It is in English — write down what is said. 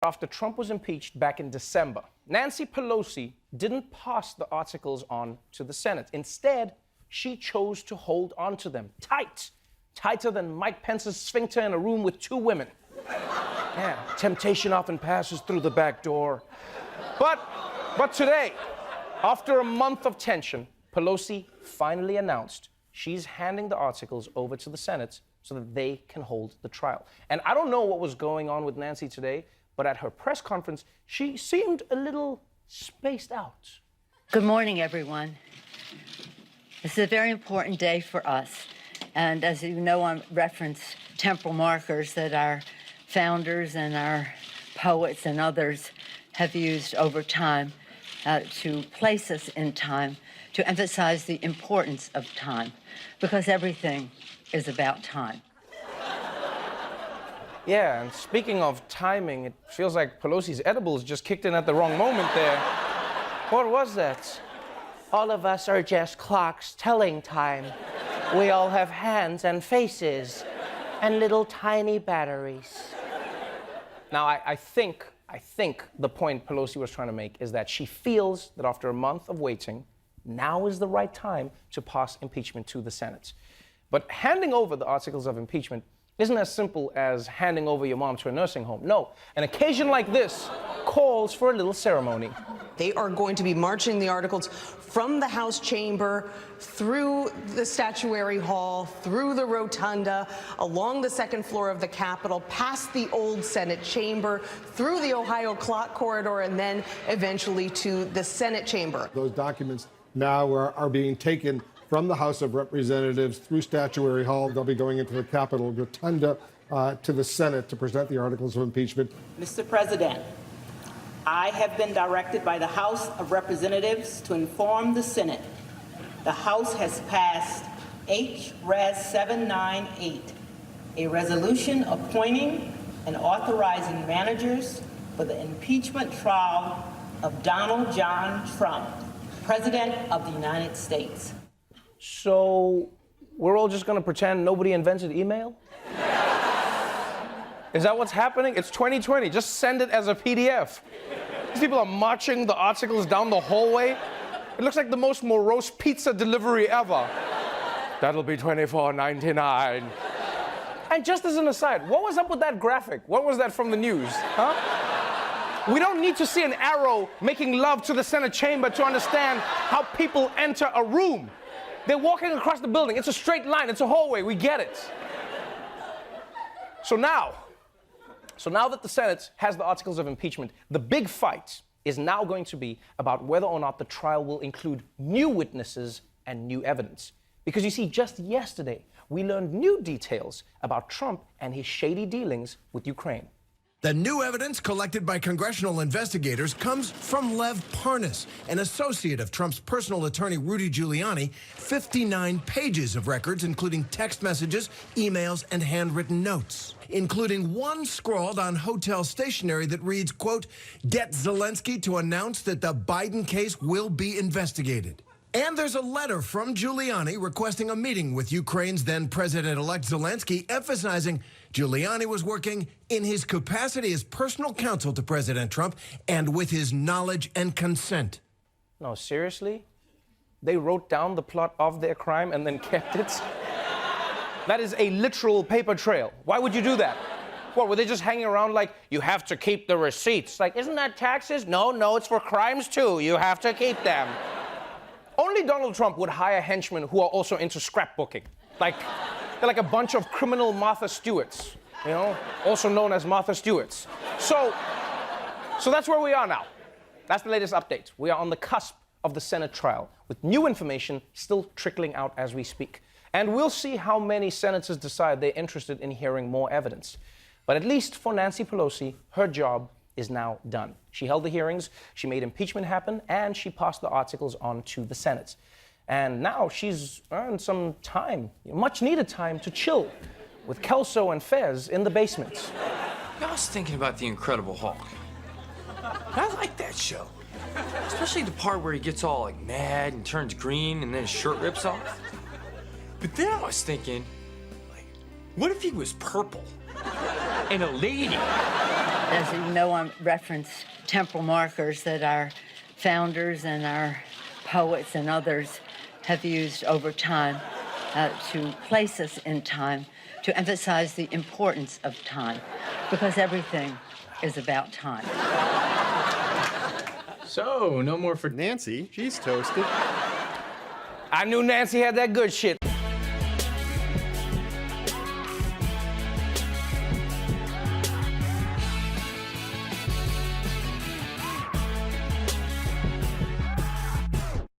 After Trump was impeached back in December, Nancy Pelosi didn't pass the articles on to the Senate. Instead, she chose to hold on to them tight, tighter than Mike Pence's sphincter in a room with two women. Yeah, temptation often passes through the back door. But today, after a month of tension, Pelosi finally announced she's handing the articles over to the Senate so that they can hold the trial. And I don't know what was going on with Nancy today, but at her press conference, she seemed a little spaced out. Good morning, everyone. This is a very important day for us. And as you know, I reference temporal markers that our founders and our poets and others have used over time to place us in time, to emphasize the importance of time, because everything is about time. Yeah, and speaking of timing, it feels like Pelosi's edibles just kicked in at the wrong moment there. What was that? All of us are just clocks telling time. We all have hands and faces and little tiny batteries. Now, I think the point Pelosi was trying to make is that she feels that after a month of waiting, now is the right time to pass impeachment to the Senate. But handing over the articles of impeachment isn't as simple as handing over your mom to a nursing home. No, an occasion like this calls for a little ceremony. They are going to be marching the articles from the House chamber, through the statuary hall, through the rotunda, along the second floor of the Capitol, past the old Senate chamber, through the Ohio clock corridor, and then eventually to the Senate chamber. Those documents now are being taken from the House of Representatives through Statuary Hall. They'll be going into the Capitol rotunda to the Senate to present the articles of impeachment. Mr. President, I have been directed by the House of Representatives to inform the Senate the House has passed H.Res. 798, a resolution appointing and authorizing managers for the impeachment trial of Donald John Trump, President of the United States. So, we're all just gonna pretend nobody invented email? Is that what's happening? It's 2020, just send it as a PDF. These people are marching the articles down the hallway. It looks like the most morose pizza delivery ever. That'll be $24.99. And just as an aside, what was up with that graphic? What was that from the news, huh? We don't need to see an arrow making love to the Senate chamber to understand how people enter a room. They're walking across the building. It's a straight line. It's a hallway. We get it. So now that the Senate has the articles of impeachment, the big fight is now going to be about whether or not the trial will include new witnesses and new evidence. Because you see, just yesterday, we learned new details about Trump and his shady dealings with Ukraine. The new evidence collected by congressional investigators comes from Lev Parnas, an associate of Trump's personal attorney, Rudy Giuliani. 59 pages of records, including text messages, emails, and handwritten notes, including one scrawled on hotel stationery that reads, quote, "Get Zelensky to announce that the Biden case will be investigated." And there's a letter from Giuliani requesting a meeting with Ukraine's then President-elect Zelensky, emphasizing Giuliani was working in his capacity as personal counsel to President Trump and with his knowledge and consent. No, seriously? They wrote down the plot of their crime and then kept it? That is a literal paper trail. Why would you do that? What, were they just hanging around like, you have to keep the receipts? Like, isn't that taxes? No, it's for crimes too. You have to keep them. Only Donald Trump would hire henchmen who are also into scrapbooking. They're like a bunch of criminal Martha Stewarts, you know, also known as Martha Stewarts. So that's where we are now. That's the latest update. We are on the cusp of the Senate trial, with new information still trickling out as we speak. And we'll see how many senators decide they're interested in hearing more evidence. But at least for Nancy Pelosi, her job is now done. She held the hearings, she made impeachment happen, and she passed the articles on to the Senate. And now she's earned some time, much needed time, to chill with Kelso and Fez in the basement. I was thinking about The Incredible Hulk. I like that show. Especially the part where he gets all like mad and turns green and then his shirt rips off. But then I was thinking, like, what if he was purple and a lady? as you know, I reference temporal markers that our founders and our poets and others have used over time to place us in time, to emphasize the importance of time, because everything is about time. So, no more for Nancy. She's toasted. I knew Nancy had that good shit.